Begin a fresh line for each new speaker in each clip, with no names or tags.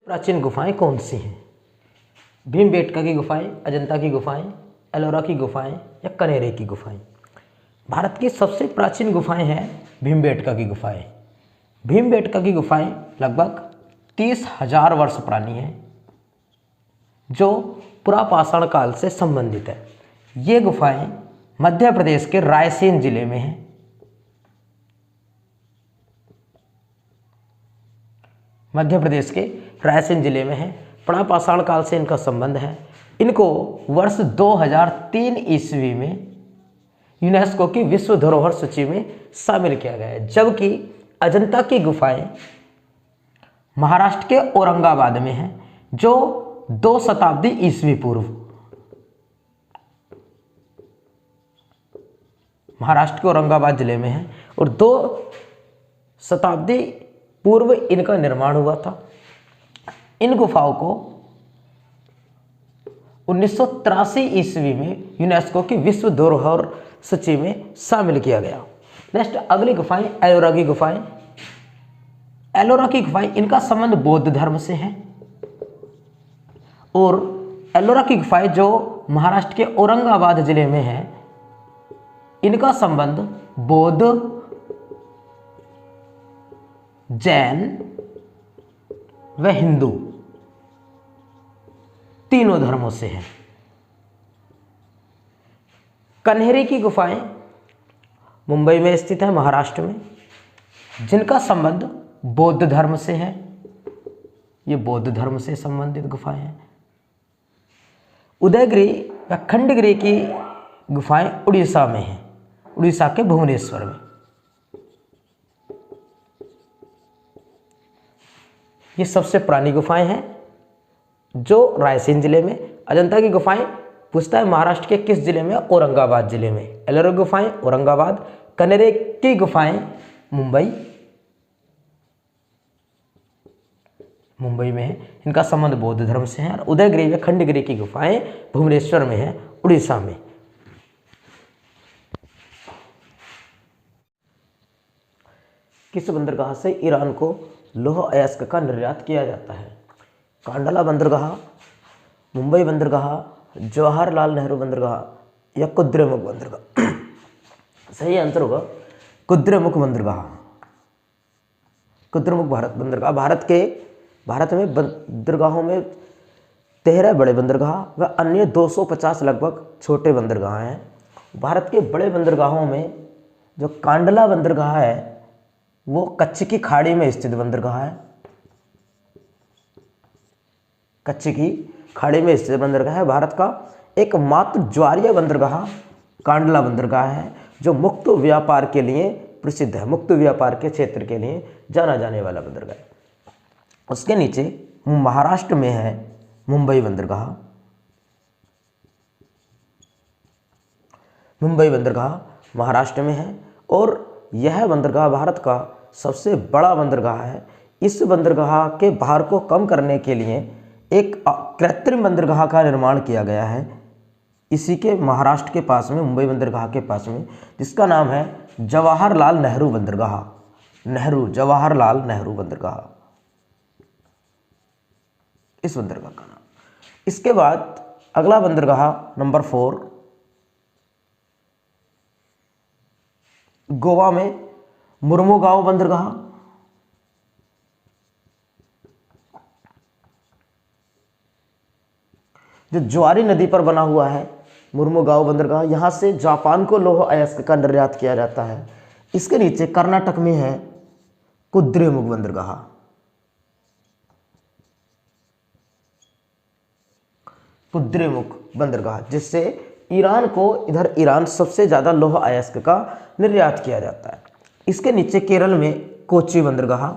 प्राचीन गुफाएं कौन सी हैं? भीमबेटका की गुफाएं, अजंता की गुफाएं, एलोरा की गुफाएं या कनेरे की गुफाएं? भारत की सबसे प्राचीन गुफाएं हैं भीमबेटका की गुफाएं। भीमबेटका की गुफाएं लगभग 30,000 वर्ष पुरानी हैं, जो पुरापाषाण काल से संबंधित है। ये गुफाएं मध्य प्रदेश के रायसेन जिले में हैं। मध्य प्रदेश के रायसेन जिले में है। पुरापाषाण काल से इनका संबंध है। इनको वर्ष 2003 ईस्वी में यूनेस्को की विश्व धरोहर सूची में शामिल किया गया है, जबकि अजंता की गुफाएं महाराष्ट्र के औरंगाबाद में हैं, जो 2 शताब्दी ईस्वी पूर्व महाराष्ट्र के औरंगाबाद जिले में है और 2 शताब्दी पूर्व इनका निर्माण हुआ था। इन गुफाओं को 1983 ईस्वी में यूनेस्को की विश्व धरोहर सूची में शामिल किया गया। नेक्स्ट अगली गुफाएं एलोरा की गुफाएं। एलोरा की गुफाएं इनका संबंध बौद्ध धर्म से है और एलोरा की गुफाएं जो महाराष्ट्र के औरंगाबाद जिले में है, इनका संबंध बौद्ध, जैन व हिंदू तीनों धर्मों से है। कन्हेरी की गुफाएं मुंबई में स्थित है, महाराष्ट्र में, जिनका संबंध बौद्ध धर्म से है। ये बौद्ध धर्म से संबंधित गुफाएं हैं। उदयगिरी या खंडगिरी की गुफाएं उड़ीसा में हैं, उड़ीसा के भुवनेश्वर में। ये सबसे पुरानी गुफाएं हैं जो रायसेन जिले में। अजंता की गुफाएं पूछता है महाराष्ट्र के किस जिले में? औरंगाबाद जिले में। एलोरा गुफाएं औरंगाबाद। कनेरे की गुफाएं मुंबई में है, इनका संबंध बौद्ध धर्म से है। और उदयगिरी व खंडगिरी की गुफाएं भुवनेश्वर में है, उड़ीसा में। किस बंदरगाह से ईरान को लौह अयस्क का निर्यात किया जाता है? कांडला बंदरगाह, मुंबई बंदरगाह, जवाहरलाल नेहरू बंदरगाह या कुद्रेमुख बंदरगाह? सही आंसर होगा कुद्रेमुख बंदरगाह। कुद्रेमुख बंदरगाह भारत में बंदरगाहों में 13 बड़े बंदरगाह व अन्य 250 लगभग छोटे बंदरगाह हैं। भारत के बड़े बंदरगाहों में जो कांडला बंदरगाह है वो कच्छ की खाड़ी में स्थित बंदरगाह है। कच्छ की खाड़ी में स्थित बंदरगाह है। भारत का एकमात्र ज्वारीय बंदरगाह कांडला बंदरगाह है, जो मुक्त व्यापार के लिए प्रसिद्ध है। मुक्त व्यापार के क्षेत्र के लिए जाना जाने वाला बंदरगाह है। उसके नीचे महाराष्ट्र में है मुंबई बंदरगाह। मुंबई बंदरगाह महाराष्ट्र में है और यह बंदरगाह भारत का सबसे बड़ा बंदरगाह है। इस बंदरगाह के भार को कम करने के लिए एक कृत्रिम बंदरगाह का निर्माण किया गया है, इसी के महाराष्ट्र के पास में, मुंबई बंदरगाह के पास में, जिसका नाम है जवाहरलाल नेहरू बंदरगाह। जवाहरलाल नेहरू बंदरगाह, इस बंदरगाह का नाम। इसके बाद अगला बंदरगाह नंबर 4 गोवा में मुर्मुगांव बंदरगाह। जो ज्वारी नदी पर बना हुआ है मुर्मुगांव बंदरगाह, यहां से जापान को लौह अयस्क का निर्यात किया जाता है। इसके नीचे कर्नाटक में है कुद्रेमुख बंदरगाह। कुद्रेमुख बंदरगाह, जिससे ईरान को, इधर ईरान सबसे ज्यादा लौह अयस्क का निर्यात किया जाता है। इसके नीचे केरल में कोच्चि बंदरगाह।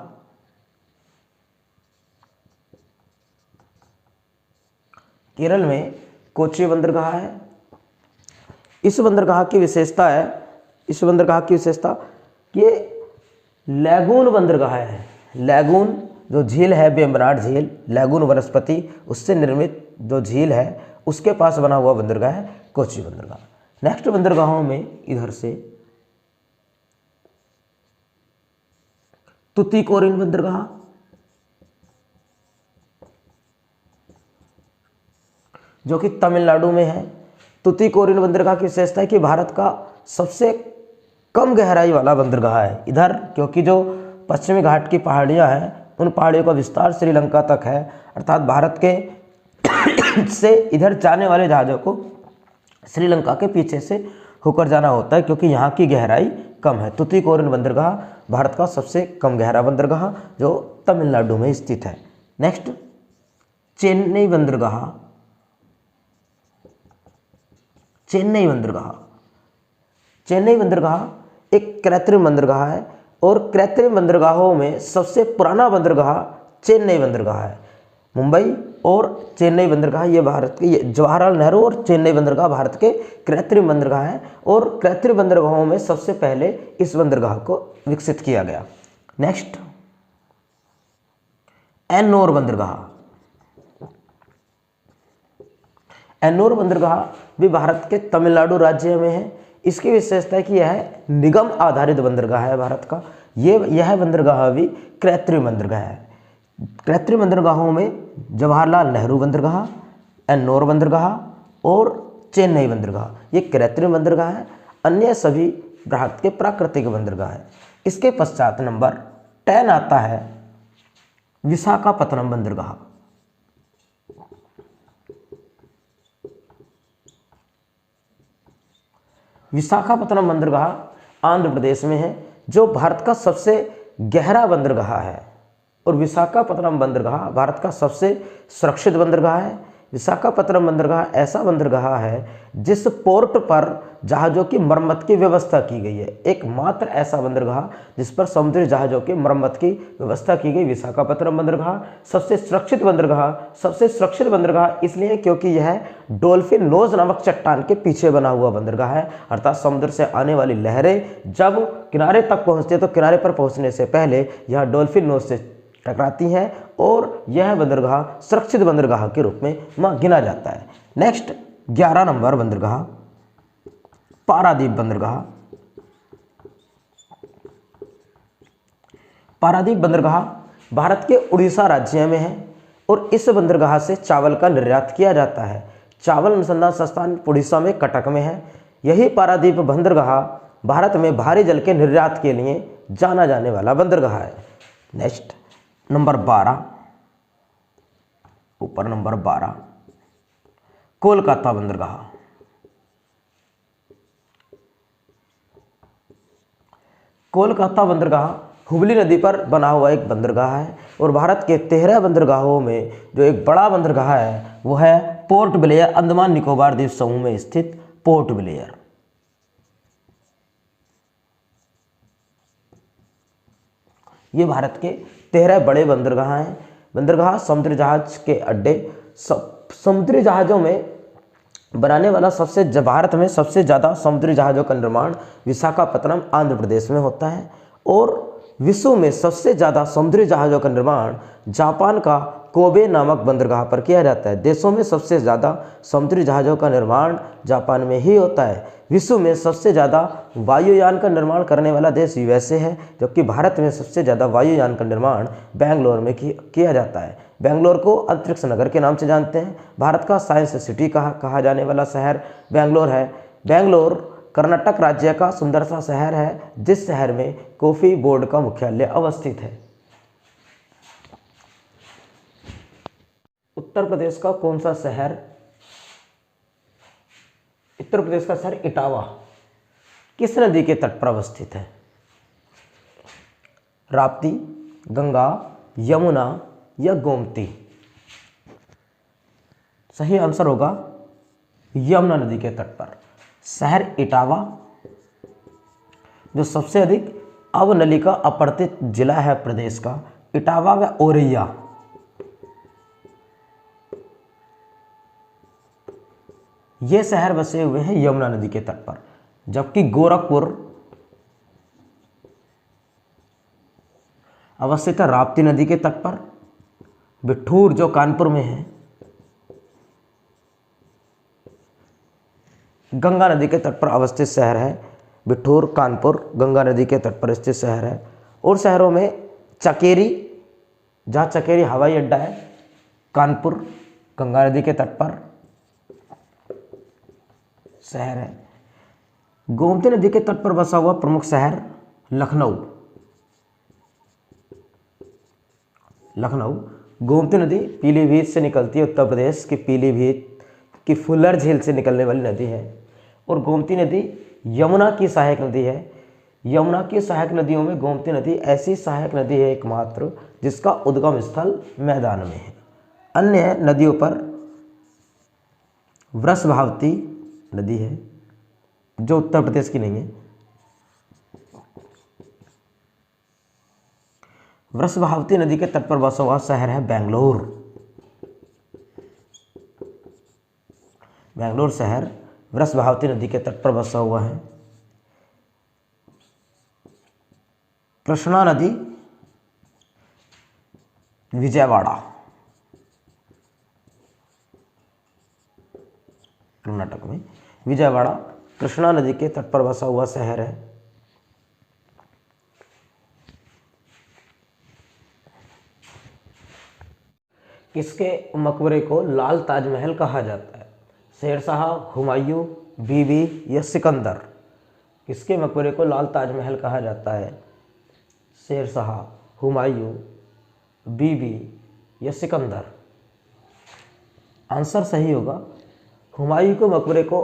केरल में कोच्चि बंदरगाह है। इस बंदरगाह की विशेषता कि लैगून बंदरगाह है। लैगून जो झील है, वेम्बनाड झील, लैगून वनस्पति उससे निर्मित जो झील है, उसके पास बना हुआ बंदरगाह है कोच्चि बंदरगाह। नेक्स्ट बंदरगाहों में इधर से तुतीकोरिन बंदरगाह, जो कि तमिलनाडु में है। तुतीकोरिन बंदरगाह की विशेषता है कि भारत का सबसे कम गहराई वाला बंदरगाह है इधर, क्योंकि जो पश्चिमी घाट की पहाड़ियाँ हैं उन पहाड़ियों का विस्तार श्रीलंका तक है, अर्थात भारत के से इधर जाने वाले जहाज़ों को श्रीलंका के पीछे से होकर जाना होता है, क्योंकि यहाँ की गहराई कम है। तुतीकोरिन बंदरगाह भारत का सबसे कम गहरा बंदरगाह जो तमिलनाडु में स्थित है। नेक्स्ट, चेन्नई बंदरगाह। चेन्नई बंदरगाह, चेन्नई बंदरगाह एक कृत्रिम बंदरगाह है और कृत्रिम बंदरगाहों में सबसे पुराना बंदरगाह चेन्नई बंदरगाह है। मुंबई और चेन्नई बंदरगाह ये भारत के, जवाहरलाल नेहरू और चेन्नई बंदरगाह भारत के कृत्रिम बंदरगाह हैं और कृत्रिम बंदरगाहों में सबसे पहले इस बंदरगाह को विकसित किया गया। नेक्स्ट, एन्नोर बंदरगाह। एन्नोर बंदरगाह भी भारत के तमिलनाडु राज्य में है। इसकी विशेषता है कि यह निगम आधारित बंदरगाह है भारत का। यह बंदरगाह भी कृत्रिम बंदरगाह है। कृत्रिम बंदरगाहों में जवाहरलाल नेहरू बंदरगाह, एन्नोर बंदरगाह और चेन्नई बंदरगाह ये कृत्रिम बंदरगाह है। अन्य सभी भारत के प्राकृतिक बंदरगाह है। इसके पश्चात नंबर 10 आता है विशाखापत्तनम बंदरगाह। विशाखापत्तनम बंदरगाह आंध्र प्रदेश में है, जो भारत का सबसे गहरा बंदरगाह है और विशाखापत्तनम बंदरगाह भारत का सबसे सुरक्षित बंदरगाह है। विशाखापत्तनम बंदरगाह ऐसा बंदरगाह है जिस पोर्ट पर जहाज़ों की मरम्मत की व्यवस्था की गई है। एकमात्र ऐसा बंदरगाह जिस पर समुद्री जहाज़ों की मरम्मत की व्यवस्था की गई विशाखापत्तनम बंदरगाह सबसे सुरक्षित बंदरगाह। सबसे सुरक्षित बंदरगाह इसलिए क्योंकि यह डॉल्फिन नोज नामक चट्टान के पीछे बना हुआ बंदरगाह है, अर्थात समुद्र से आने वाली लहरें जब किनारे तक पहुँचती है तो किनारे पर पहुँचने से पहले यह डॉल्फिन नोज से टकराती हैं और यह बंदरगाह सुरक्षित बंदरगाह के रूप में गिना जाता है। नेक्स्ट, 11 नंबर बंदरगाह पारादीप बंदरगाह। पारादीप बंदरगाह भारत के उड़ीसा राज्य में है और इस बंदरगाह से चावल का निर्यात किया जाता है। चावल अनुसंधान संस्थान उड़ीसा में कटक में है। यही पारादीप बंदरगाह भारत में भारी जल के निर्यात के लिए जाना जाने वाला बंदरगाह है। नेक्स्ट, नंबर 12, ऊपर नंबर 12 कोलकाता बंदरगाह। कोलकाता बंदरगाह हुगली नदी पर बना हुआ एक बंदरगाह है और भारत के 13 बंदरगाहों में जो एक बड़ा बंदरगाह है वो है पोर्ट ब्लेयर, अंडमान निकोबार द्वीप समूह में स्थित पोर्ट ब्लेयर। ये भारत के 13 बड़े बंदरगाह हैं। बंदरगाह समुद्री जहाज के अड्डे, समुद्री जहाज़ों में बनाने वाला भारत में सबसे ज़्यादा समुद्री जहाज़ों का निर्माण विशाखापत्तनम आंध्र प्रदेश में होता है और विश्व में सबसे ज़्यादा समुद्री जहाज़ों का निर्माण जापान का कोबे नामक बंदरगाह पर किया जाता है। देशों में सबसे ज़्यादा समुद्री जहाज़ों का निर्माण जापान में ही होता है। विश्व में सबसे ज़्यादा वायुयान का निर्माण करने वाला देश यूएसए है, जबकि भारत में सबसे ज़्यादा वायुयान का निर्माण बेंगलोर में किया जाता है। बेंगलोर को अंतरिक्ष नगर के नाम से जानते हैं। भारत का साइंस सिटी कहा जाने वाला शहर बेंगलोर है। बेंगलोर कर्नाटक राज्य का सुंदर सा शहर है, जिस शहर में कॉफ़ी बोर्ड का मुख्यालय अवस्थित है। उत्तर प्रदेश का कौन सा शहर? उत्तर प्रदेश का शहर इटावा किस नदी के तट पर अवस्थित है? राप्ती, गंगा, यमुना या गोमती? सही आंसर होगा यमुना नदी के तट पर। शहर इटावा, जो सबसे अधिक अवनलिका अपरतित जिला है प्रदेश का, इटावा व औरैया, ये शहर बसे हुए हैं यमुना नदी के तट पर। जबकि गोरखपुर अवस्थित है राप्ती नदी के तट पर। बिठूर जो कानपुर में है, गंगा नदी के तट पर अवस्थित शहर है। बिठूर कानपुर गंगा नदी के तट पर स्थित शहर है। और शहरों में चकेरी, जहाँ चकेरी हवाई अड्डा है, कानपुर गंगा नदी के तट पर। शहर है। गोमती नदी के तट पर बसा हुआ प्रमुख शहर लखनऊ। लखनऊ। गोमती नदी पीलीभीत से निकलती है, उत्तर प्रदेश के पीलीभीत की फुलर झील से निकलने वाली नदी है। और गोमती नदी यमुना की सहायक नदी है। यमुना की सहायक नदियों में गोमती नदी ऐसी सहायक नदी है एकमात्र जिसका उद्गम स्थल मैदान में है। अन्य नदियों पर वृषभावती नदी है जो उत्तर प्रदेश की नहीं है। वृषभावती नदी के तट पर बसा हुआ शहर है बेंगलोर। बेंगलोर शहर वृषभावती नदी के तट पर बसा हुआ है। कृष्णा नदी विजयवाड़ा, कर्नाटक में। विजयवाड़ा कृष्णा नदी के तट पर बसा हुआ शहर है। किसके मकबरे को लाल ताजमहल कहा जाता है? शेरशाह, हुमायूं, बीबी या सिकंदर? किसके मकबरे को लाल ताजमहल कहा जाता है? शेरशाह, हुमायूं, बीबी या सिकंदर? आंसर सही होगा, हुमायूं के मकबरे को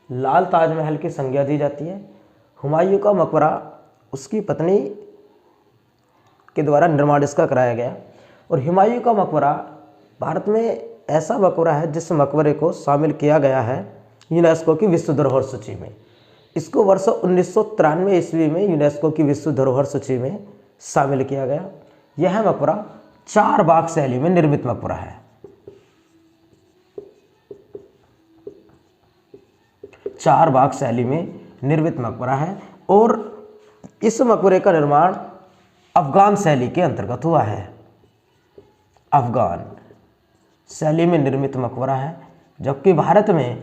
लाल ताजमहल की संज्ञा दी जाती है। हुमायूं का मकबरा उसकी पत्नी के द्वारा निर्माण इसका कराया गया। और हुमायूं का मकबरा भारत में ऐसा मकबरा है जिस मकबरे को शामिल किया गया है यूनेस्को की विश्व धरोहर सूची में। इसको वर्ष 1993 ईस्वी में यूनेस्को की विश्व धरोहर सूची में शामिल किया गया। यह मकबरा 4 बाग शैली में निर्मित मकबरा है। 4 बाग शैली में निर्मित मकबरा है और इस मकबरे का निर्माण अफगान शैली के अंतर्गत हुआ है। अफगान शैली में निर्मित मकबरा है, जबकि भारत में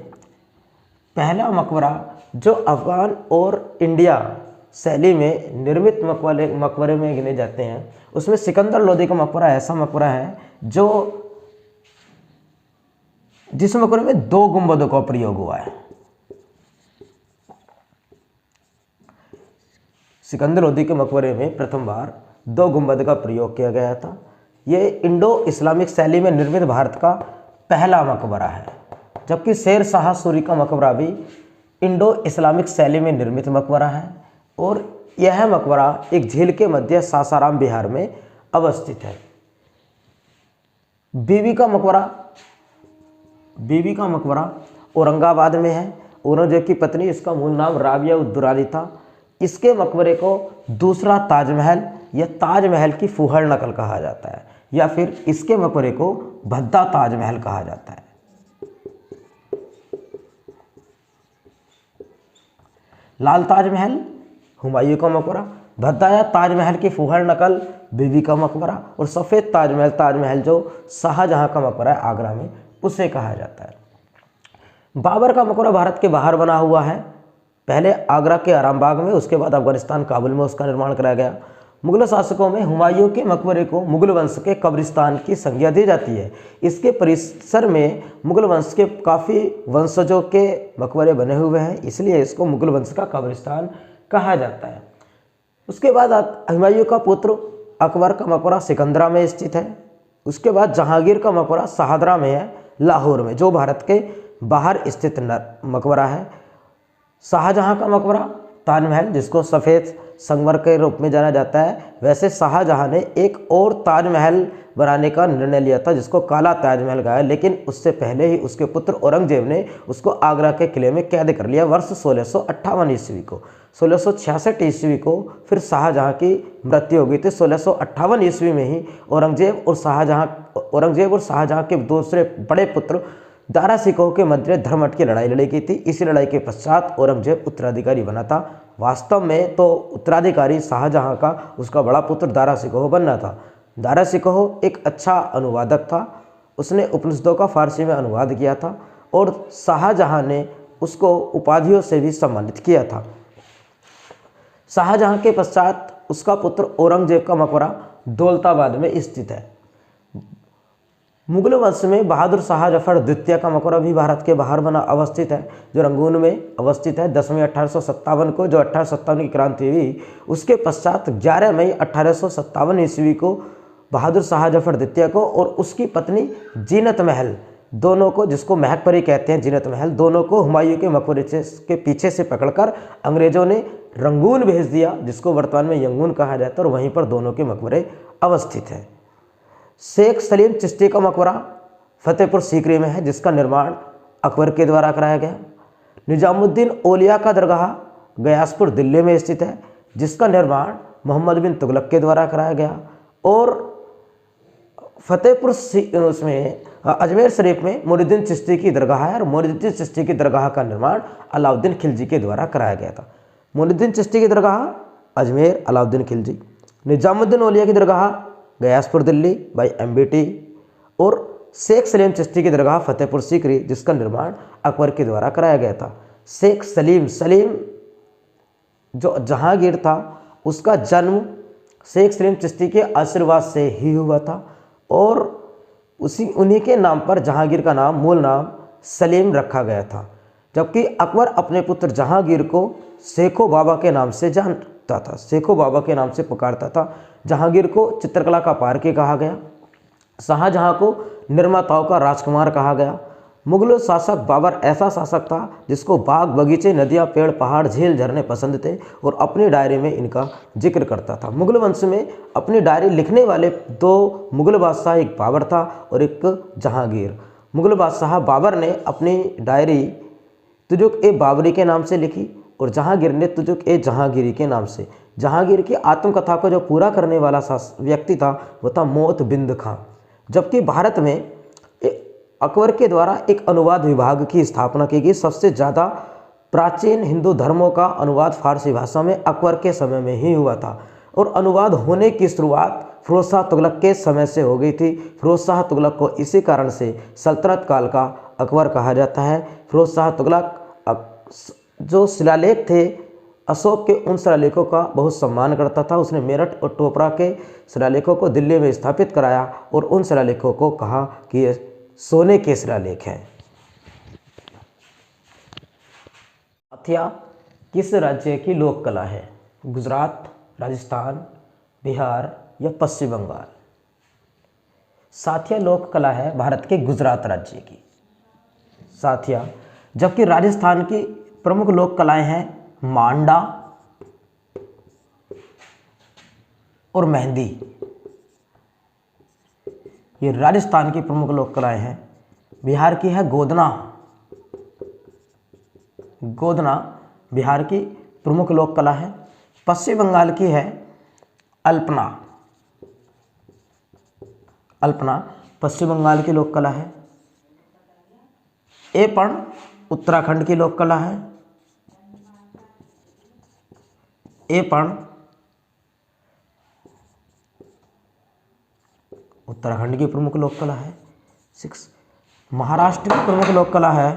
पहला मकबरा जो अफगान और इंडिया शैली में निर्मित मकबरे में गिने जाते हैं उसमें सिकंदर लोदी का मकबरा ऐसा मकबरा है जो जिस मकबरे में 2 गुंबदों का प्रयोग हुआ है। सिकंदर लोदी के मकबरे में प्रथम बार 2 गुंबद का प्रयोग किया गया था। ये इंडो इस्लामिक शैली में निर्मित भारत का पहला मकबरा है, जबकि शेर शाह सूरी का मकबरा भी इंडो इस्लामिक शैली में निर्मित मकबरा है और यह मकबरा एक झील के मध्य सासाराम बिहार में अवस्थित है। बीबी का मकबरा औरंगाबाद में है। औरंगजेब की पत्नी, इसका मूल नाम राबिया उद दुरानी था। इसके मकबरे को दूसरा ताजमहल या ताजमहल की फूहड़ नकल कहा जाता है, या फिर इसके मकबरे को भद्दा ताजमहल कहा जाता है। लाल ताजमहल हुमायूं का मकबरा, भद्दा या ताजमहल की फूहड़ नकल बीबी का मकबरा, और सफ़ेद ताजमहल जो शाहजहां का मकबरा है आगरा में, उसे कहा जाता है। बाबर का मकबरा भारत के बाहर बना हुआ है, पहले आगरा के आरामबाग में, उसके बाद अफगानिस्तान काबुल में उसका निर्माण कराया गया। मुगल शासकों में हुमायूं के मकबरे को मुगल वंश के कब्रिस्तान की संज्ञा दी जाती है। इसके परिसर में मुगल वंश के काफ़ी वंशजों के मकबरे बने हुए हैं, इसलिए इसको मुगल वंश का कब्रिस्तान कहा जाता है। उसके बाद हुमायूं का पुत्र अकबर का मकबरा सिकंदरा में स्थित है। उसके बाद जहांगीर का मकबरा शाहदरा में है, लाहौर में, जो भारत के बाहर स्थित मकबरा है। शाहजहां का मकबरा ताजमहल, जिसको सफ़ेद संगमरमर के रूप में जाना जाता है, वैसे शाहजहां ने एक और ताजमहल बनाने का निर्णय लिया था जिसको काला ताजमहल कहा है, लेकिन उससे पहले ही उसके पुत्र औरंगजेब ने उसको आगरा के किले में कैद कर लिया वर्ष 1658 ईस्वी को। 1666 ईस्वी को फिर शाहजहां की मृत्यु हो गई थी। 1658 ईस्वी में ही औरंगजेब और शाहजहां के दूसरे बड़े पुत्र दारा सिकोह के मध्य धर्मठ की लड़ाई लड़ी गई थी। इसी लड़ाई के पश्चात औरंगजेब उत्तराधिकारी बना था। वास्तव में तो उत्तराधिकारी शाहजहां का उसका बड़ा पुत्र दारा सिकोह बनना था। दारा सिकोह एक अच्छा अनुवादक था, उसने उपनिषदों का फारसी में अनुवाद किया था और शाहजहां ने उसको उपाधियों से भी सम्मानित किया था। शाहजहां के पश्चात उसका पुत्र औरंगजेब का मकबरा दौलताबाद में स्थित है। मुगल वंश में बहादुर शाह जफर द्वितीय का मकबरा भी भारत के बाहर बना अवस्थित है, जो रंगून में अवस्थित है। 10 मई 1857 को जो 1857 की क्रांति हुई, उसके पश्चात 11 मई 1857 ईस्वी को बहादुर शाह जफर द्वितीय को और उसकी पत्नी जीनत महल, दोनों को, जिसको महकपरी कहते हैं, जीनत महल, दोनों को हुमायूं के मकबरे के पीछे से पकड़कर अंग्रेजों ने रंगून भेज दिया, जिसको वर्तमान में यंगून कहा जाता है, और वहीं पर दोनों के मकबरे अवस्थित हैं। शेख सलीम चिश्ती का मकबरा फतेहपुर सीकरी में है, जिसका निर्माण अकबर के द्वारा कराया गया। निजामुद्दीन औलिया का दरगाह गयासपुर दिल्ली में स्थित है, जिसका निर्माण मोहम्मद बिन तुगलक के द्वारा कराया गया। और फतेहपुर उसमें अजमेर शरीफ में मोइनुद्दीन चिश्ती की दरगाह है, और मोइनुद्दीन चिश्ती की दरगाह का निर्माण अलाउद्दीन खिलजी के द्वारा कराया गया था। मोइनुद्दीन चिश्ती की दरगाह अजमेर, अलाउद्दीन खिलजी। निजामुद्दीन औलिया की दरगाह गयासपुर दिल्ली बाई MBT, और शेख सलीम चिश्ती की दरगाह फतेहपुर सीकरी, जिसका निर्माण अकबर के द्वारा कराया गया था। शेख सलीम जो जहांगीर था, उसका जन्म शेख सलीम चिश्ती के आशीर्वाद से ही हुआ था, और उन्हीं के नाम पर जहांगीर का नाम, मूल नाम सलीम रखा गया था। जबकि अकबर अपने पुत्र जहांगीर को शेखो बाबा के नाम से जानता था, शेखो बाबा के नाम से पुकारता था। जहांगीर को चित्रकला का पारखी कहा गया, शाहजहां को निर्माताओं का राजकुमार कहा गया। मुगल शासक बाबर ऐसा शासक था जिसको बाग, बगीचे, नदियाँ, पेड़, पहाड़, झील, झरने पसंद थे, और अपनी डायरी में इनका जिक्र करता था। मुगल वंश में अपनी डायरी लिखने वाले 2 मुगल बादशाह, एक बाबर था और एक जहांगीर। मुगल बादशाह बाबर ने अपनी डायरी तुजुक-ए-बाबरी के नाम से लिखी, और जहांगीर ने तुजुक-ए-जहांगीरी के नाम से। जहांगीर की आत्मकथा को जो पूरा करने वाला व्यक्ति था वो था मोतबिंद खां। जबकि भारत में अकबर के द्वारा एक अनुवाद विभाग की स्थापना की गई। सबसे ज़्यादा प्राचीन हिंदू धर्मों का अनुवाद फारसी भाषा में अकबर के समय में ही हुआ था, और अनुवाद होने की शुरुआत फिरोज शाह तुगलक के समय से हो गई थी। फिरोज शाह तुगलक को इसी कारण से सल्तनत काल का अकबर कहा जाता है। फिरोज शाह तुगलक जो शिलालेख थे अशोक के, उन शिलालेखों का बहुत सम्मान करता था। उसने मेरठ और टोपरा के शिलालेखों को दिल्ली में स्थापित कराया, और उन शिलालेखों को कहा कि ये सोने के शिलालेख हैं। साथिया किस राज्य की लोक कला है? गुजरात, राजस्थान, बिहार या पश्चिम बंगाल? साथिया लोक कला है भारत के गुजरात राज्य की। साथिया जबकि राजस्थान की प्रमुख लोक कलाएं हैं मांडा और मेहंदी, ये राजस्थान की प्रमुख लोक कलाएं हैं। बिहार की है गोदना, गोदना बिहार की प्रमुख लोक कला है। पश्चिम बंगाल की है अल्पना, अल्पना पश्चिम बंगाल की लोक कला है। एपण उत्तराखंड की लोक कला है। एपण उत्तराखंड की प्रमुख लोक कला है। 6 महाराष्ट्र की प्रमुख लोक कला है